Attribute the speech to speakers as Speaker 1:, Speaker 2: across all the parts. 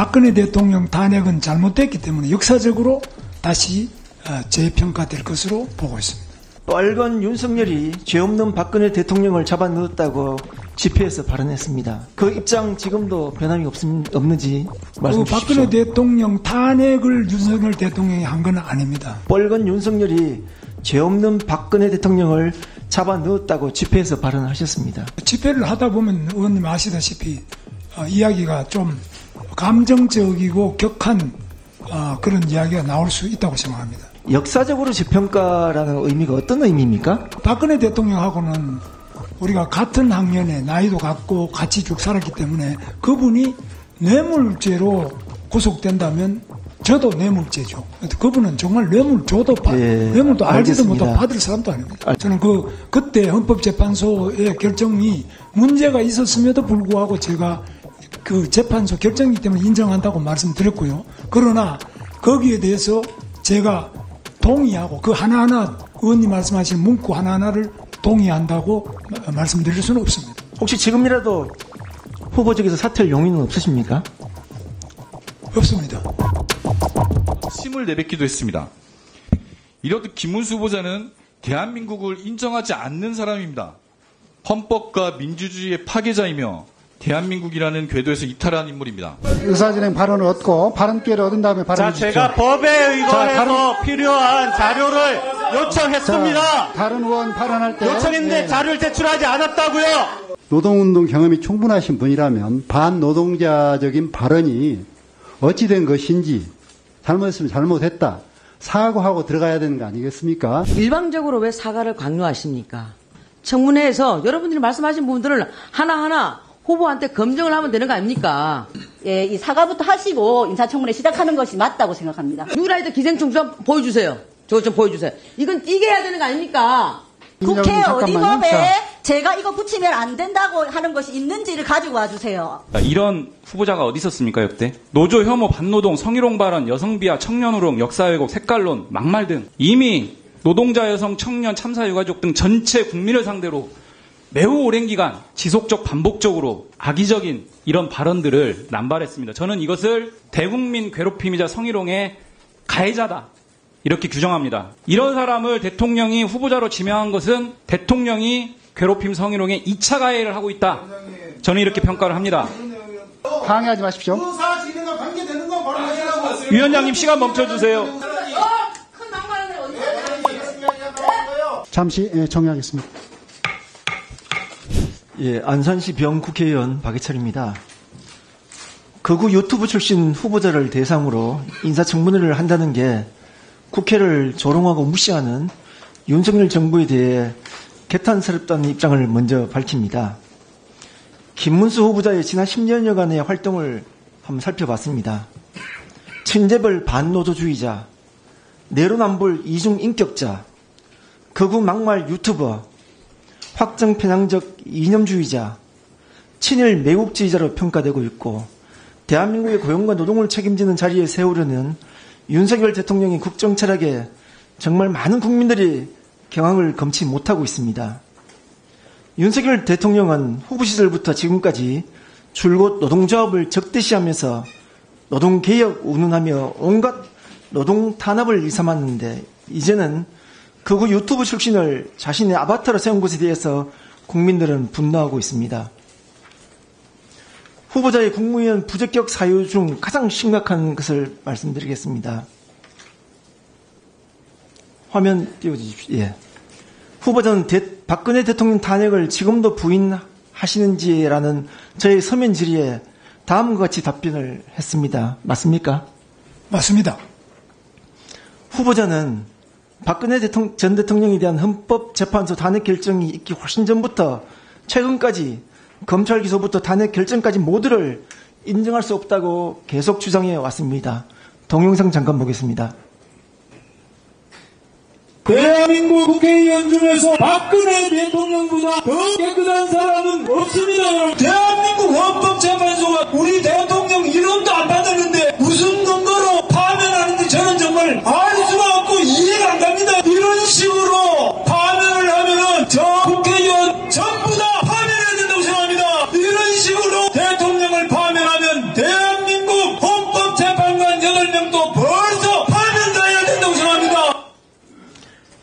Speaker 1: 박근혜 대통령 탄핵은 잘못됐기 때문에 역사적으로 다시 재평가될 것으로 보고 있습니다.
Speaker 2: 빨간 윤석열이 죄 없는 박근혜 대통령을 잡아넣었다고 집회에서 발언했습니다. 그 입장 지금도 변함이 없는지 말씀 주십시오.
Speaker 1: 박근혜 대통령 탄핵을 윤석열 대통령이 한 건 아닙니다.
Speaker 2: 빨간 윤석열이 죄 없는 박근혜 대통령을 잡아넣었다고 집회에서 발언하셨습니다.
Speaker 1: 집회를 하다 보면 의원님 아시다시피 이야기가 좀 감정적이고 격한 그런 이야기가 나올 수 있다고 생각합니다.
Speaker 2: 역사적으로 재평가라는 의미가 어떤 의미입니까?
Speaker 1: 박근혜 대통령하고는 우리가 같은 학년에 나이도 같고 같이 쭉 살았기 때문에 그분이 뇌물죄로 구속된다면 저도 뇌물죄죠. 그분은 정말 뇌물도 알지도
Speaker 2: 알겠습니다.
Speaker 1: 못하고 받을 사람도 아닙니다. 저는 그때 헌법재판소의 결정이 문제가 있었음에도 불구하고 제가 그 재판소 결정이기 때문에 인정한다고 말씀드렸고요. 그러나 거기에 대해서 제가 동의하고 그 하나하나 의원님 말씀하신 문구 하나하나를 동의한다고 말씀드릴 수는 없습니다.
Speaker 2: 혹시 지금이라도 후보직에서 사퇴할 용의는 없으십니까?
Speaker 1: 없습니다.
Speaker 3: 힘을 내뱉기도 했습니다. 이렇듯 김문수 후보자는 대한민국을 인정하지 않는 사람입니다. 헌법과 민주주의의 파괴자이며 대한민국이라는 궤도에서 이탈한 인물입니다.
Speaker 4: 의사진행 발언을 얻고 발언 기회를 얻은 다음에 발언해 주십시오.
Speaker 5: 제가 법에 의거해서 필요한 자료를 요청했습니다.
Speaker 4: 자, 다른 의원 발언할 때
Speaker 5: 요청했는데 자료를 제출하지 않았다고요.
Speaker 4: 노동운동 경험이 충분하신 분이라면 반노동자적인 발언이 어찌된 것인지 잘못했으면 잘못했다. 사과하고 들어가야 되는 거 아니겠습니까?
Speaker 6: 일방적으로 왜 사과를 강요하십니까? 청문회에서 여러분들이 말씀하신 부분들을 하나하나 후보한테 검증을 하면 되는 거 아닙니까?
Speaker 7: 예, 이 사과부터 하시고 인사청문회 시작하는 것이 맞다고 생각합니다.
Speaker 6: 뉴라이트 기생충 좀 보여주세요. 저거 좀 보여주세요. 이게 해야 되는 거 아닙니까?
Speaker 7: 국회 어디 법에 제가 이거 붙이면 안 된다고 하는 것이 있는지를 가지고 와주세요.
Speaker 8: 이런 후보자가 어디 있었습니까, 역대? 노조 혐오, 반노동, 성희롱 발언, 여성비하, 청년우롱, 역사왜곡, 색깔론, 막말 등 이미 노동자, 여성, 청년, 참사 유가족 등 전체 국민을 상대로 매우 오랜 기간 지속적 반복적으로 악의적인 이런 발언들을 남발했습니다. 저는 이것을 대국민 괴롭힘이자 성희롱의 가해자다. 이렇게 규정합니다. 이런 사람을 대통령이 후보자로 지명한 것은 대통령이 괴롭힘 성희롱의 2차 가해를 하고 있다. 저는 이렇게 평가를 합니다.
Speaker 4: 강의하지 마십시오.
Speaker 8: 위원장님 시간 멈춰주세요.
Speaker 4: 잠시 정리하겠습니다.
Speaker 2: 예, 안산시 병 국회의원 박예철입니다. 극우 유튜브 출신 후보자를 대상으로 인사청문회를 한다는 게 국회를 조롱하고 무시하는 윤석열 정부에 대해 개탄스럽다는 입장을 먼저 밝힙니다. 김문수 후보자의 지난 10년여간의 활동을 한번 살펴봤습니다. 친재벌 반노조주의자, 내로남불 이중인격자, 극우 막말 유튜버, 확정 편향적 이념주의자, 친일 매국주의자로 평가되고 있고 대한민국의 고용과 노동을 책임지는 자리에 세우려는 윤석열 대통령의 국정 철학에 정말 많은 국민들이 경악을 금치 못하고 있습니다. 윤석열 대통령은 후보 시절부터 지금까지 줄곧 노동조합을 적대시하면서 노동개혁 운운하며 온갖 노동 탄압을 일삼았는데 이제는 극우 유튜브 출신을 자신의 아바타로 세운 것에 대해서 국민들은 분노하고 있습니다. 후보자의 국무위원 부적격 사유 중 가장 심각한 것을 말씀드리겠습니다. 화면 띄워주십시오. 예. 후보자는 박근혜 대통령 탄핵을 지금도 부인하시는지라는 저의 서면 질의에 다음과 같이 답변을 했습니다. 맞습니까?
Speaker 1: 맞습니다.
Speaker 2: 후보자는 박근혜 전 대통령에 대한 헌법재판소 탄핵 결정이 있기 훨씬 전부터 최근까지 검찰 기소부터 탄핵 결정까지 모두를 인정할 수 없다고 계속 주장해 왔습니다. 동영상 잠깐 보겠습니다.
Speaker 9: 대한민국 국회의원 중에서 박근혜 대통령보다 더 깨끗한 사람은 없습니다. 대한민국 헌법재판소가 우리 대통령 이름도 안 받았는데 무슨 근거로 파면하는지 저는 정말 알 수가 없고 이해가 안 갑니다. 이런 식으로 파면을 하면은 저 국회의원 전부 다 파면해야 된다고 생각합니다. 이런 식으로 대통령을 파면하면 대한민국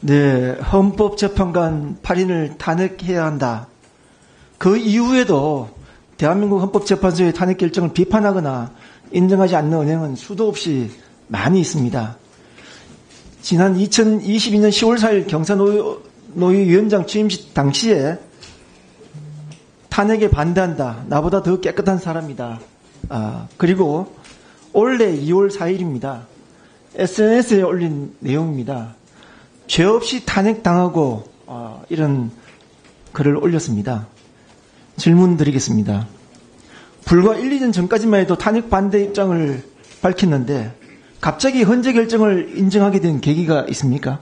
Speaker 2: 네, 헌법재판관 8인을 탄핵해야 한다. 그 이후에도 대한민국 헌법재판소의 탄핵 결정을 비판하거나 인정하지 않는 은행은 수도 없이 많이 있습니다. 지난 2022년 10월 4일 경사노위위원장 취임식 당시에 탄핵에 반대한다. 나보다 더 깨끗한 사람이다. 그리고 올해 2월 4일입니다. SNS에 올린 내용입니다. 죄 없이 탄핵당하고 이런 글을 올렸습니다. 질문 드리겠습니다. 불과 1, 2년 전까지만 해도 탄핵 반대 입장을 밝혔는데 갑자기 헌재 결정을 인정하게 된 계기가 있습니까?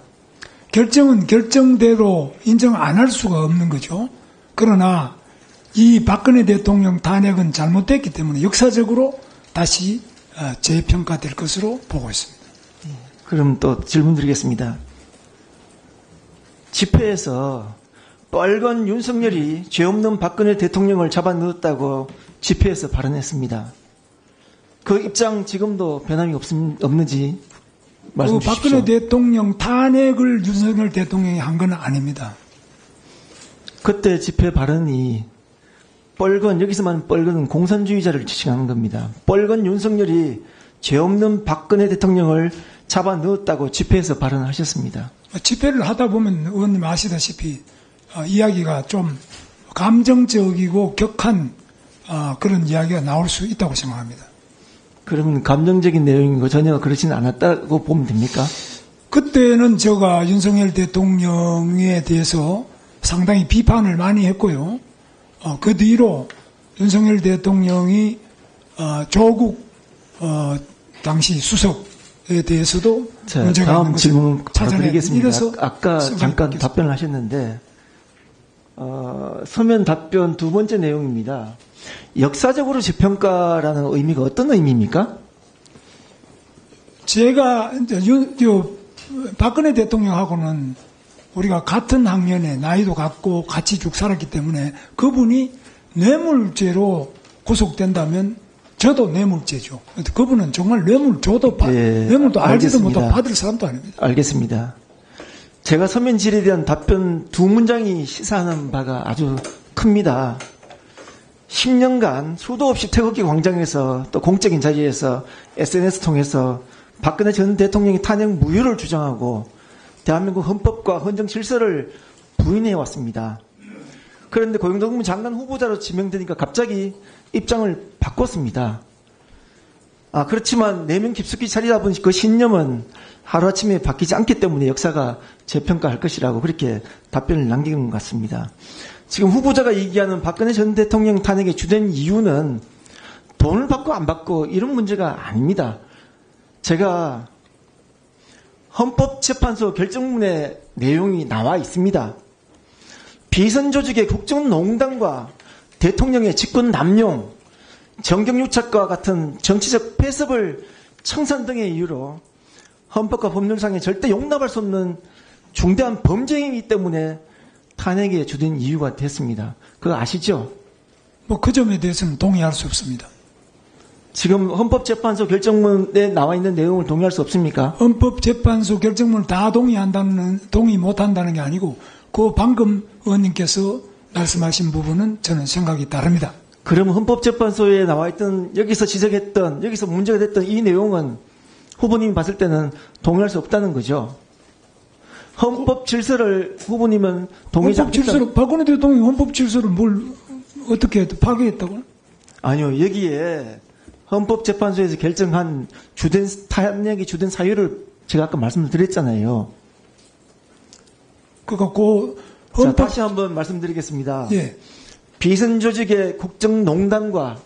Speaker 1: 결정은 결정대로 인정 안 할 수가 없는 거죠. 그러나 이 박근혜 대통령 탄핵은 잘못됐기 때문에 역사적으로 다시 재평가될 것으로 보고 있습니다.
Speaker 2: 그럼 또 질문 드리겠습니다. 집회에서 빨간 윤석열이 죄 없는 박근혜 대통령을 잡아넣었다고 집회에서 발언했습니다. 그 입장 지금도 변함이 없는지 말씀 주십시오.
Speaker 1: 박근혜 대통령 탄핵을 윤석열 대통령이 한 건 아닙니다.
Speaker 2: 그때 집회 발언이 뻘건, 여기서만 뻘건은 공산주의자를 지칭하는 겁니다. 뻘건 윤석열이 죄 없는 박근혜 대통령을 잡아넣었다고 집회에서 발언하셨습니다.
Speaker 1: 집회를 하다 보면 의원님 아시다시피 이야기가 좀 감정적이고 격한 그런 이야기가 나올 수 있다고 생각합니다.
Speaker 2: 그러면 감정적인 내용인 거 전혀 그렇지는 않았다고 보면 됩니까?
Speaker 1: 그때는 제가 윤석열 대통령에 대해서 상당히 비판을 많이 했고요. 그 뒤로 윤석열 대통령이 조국 당시 수석에 대해서도 문제가
Speaker 2: 다음
Speaker 1: 있는
Speaker 2: 질문 드리겠습니다. 아까 잠깐
Speaker 1: 있겠습니다.
Speaker 2: 답변을 하셨는데 서면 답변 두 번째 내용입니다. 역사적으로 재평가라는 의미가 어떤 의미입니까?
Speaker 1: 제가 박근혜 대통령하고는 우리가 같은 학년에 나이도 같고 같이 쭉 살았기 때문에 그분이 뇌물죄로 구속된다면 저도 뇌물죄죠. 그분은 정말 뇌물도 알지도
Speaker 2: 알겠습니다.
Speaker 1: 못하고 받을 사람도 아닙니다.
Speaker 2: 알겠습니다. 제가 서면 질의에 대한 답변 두 문장이 시사하는 바가 아주 큽니다. 10년간 수도 없이 태극기 광장에서 또 공적인 자리에서 SNS 통해서 박근혜 전 대통령이 탄핵 무효를 주장하고 대한민국 헌법과 헌정 질서를 부인해 왔습니다. 그런데 고용노동부 장관 후보자로 지명되니까 갑자기 입장을 바꿨습니다. 그렇지만 내면 깊숙이 자리다 보니 그 신념은 하루아침에 바뀌지 않기 때문에 역사가 재평가할 것이라고 그렇게 답변을 남기는 것 같습니다. 지금 후보자가 얘기하는 박근혜 전 대통령 탄핵의 주된 이유는 돈을 받고 안 받고 이런 문제가 아닙니다. 제가 헌법재판소 결정문의 내용이 나와 있습니다. 비선조직의 국정농단과 대통령의 직권 남용, 정경유착과 같은 정치적 폐습을 청산 등의 이유로 헌법과 법률상에 절대 용납할 수 없는 중대한 범죄이기 때문에 탄핵의 주된 이유가 됐습니다. 그거 아시죠?
Speaker 1: 그 점에 대해서는 동의할 수 없습니다.
Speaker 2: 지금 헌법재판소 결정문에 나와 있는 내용을 동의할 수 없습니까?
Speaker 1: 헌법재판소 결정문을 다 동의 못한다는 게 아니고 그 방금 의원님께서 말씀하신 부분은 저는 생각이 다릅니다.
Speaker 2: 그럼 헌법재판소에 나와 있던 여기서 지적했던 여기서 문제가 됐던 이 내용은 후보님이 봤을 때는 동의할 수 없다는 거죠. 헌법 질서를 후보님은 동의하지 않겠다.
Speaker 1: 박근혜 대통령이 헌법 질서를 뭘 어떻게 파괴했다고요?
Speaker 2: 아니요. 여기에 헌법재판소에서 결정한 탄핵의 주된 사유를 제가 아까 말씀을 드렸잖아요. 다시 한번 말씀드리겠습니다.
Speaker 1: 예.
Speaker 2: 비선조직의 국정농단과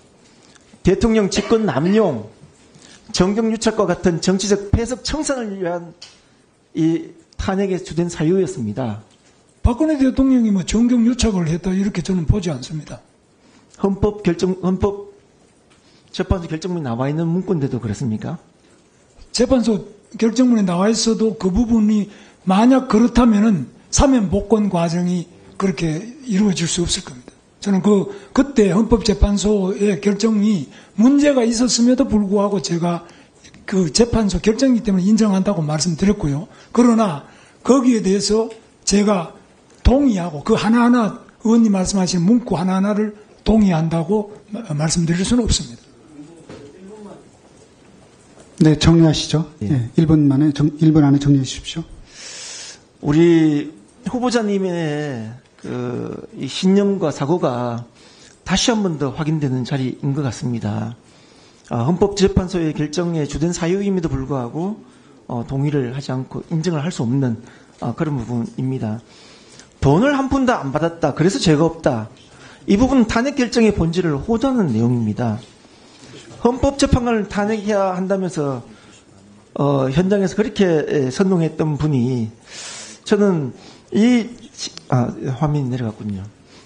Speaker 2: 대통령 직권 남용, 정경유착과 같은 정치적 폐석 청산을 위한 이 탄핵의 주된 사유였습니다.
Speaker 1: 박근혜 대통령이 정경유착을 했다 이렇게 저는 보지 않습니다.
Speaker 2: 재판소 결정문에 나와 있는 문구인데도 그렇습니까?
Speaker 1: 재판소 결정문에 나와 있어도 그 부분이 만약 그렇다면은 사면 복권 과정이 그렇게 이루어질 수 없을 겁니다. 저는 그때 헌법재판소의 결정이 문제가 있었음에도 불구하고 제가 그 재판소 결정이기 때문에 인정한다고 말씀드렸고요. 그러나 거기에 대해서 제가 동의하고 그 하나하나 의원님 말씀하신 문구 하나하나를 동의한다고 말씀드릴 수는 없습니다.
Speaker 4: 네, 정리하시죠.
Speaker 2: 예.
Speaker 4: 예, 1분 안에 정리해 주십시오.
Speaker 2: 우리 후보자님의 이 신념과 사고가 다시 한 번 더 확인되는 자리인 것 같습니다. 헌법재판소의 결정에 주된 사유임에도 불구하고 동의를 하지 않고 인정을 할 수 없는 그런 부분입니다. 돈을 한 푼도 안 받았다. 그래서 죄가 없다. 이 부분 탄핵 결정의 본질을 호도하는 내용입니다. 헌법재판관을 탄핵해야 한다면서 현장에서 그렇게 선동했던 분이 저는 화면이 내려갔군요.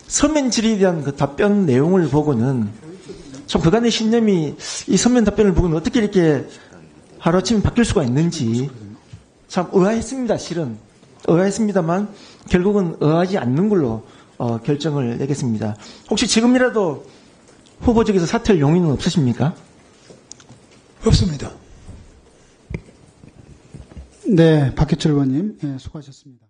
Speaker 2: 서면 질의에 대한 그 답변 내용을 보고는 참 그간의 신념이 이 서면 답변을 보고는 어떻게 이렇게 하루아침에 바뀔 수가 있는지 참 의아했습니다. 실은 의아했습니다만 결국은 의아하지 않는 걸로 결정을 내겠습니다. 혹시 지금이라도 후보직에서 사퇴할 용의는 없으십니까?
Speaker 1: 없습니다.
Speaker 4: 네, 박해철 의원님, 예, 수고하셨습니다.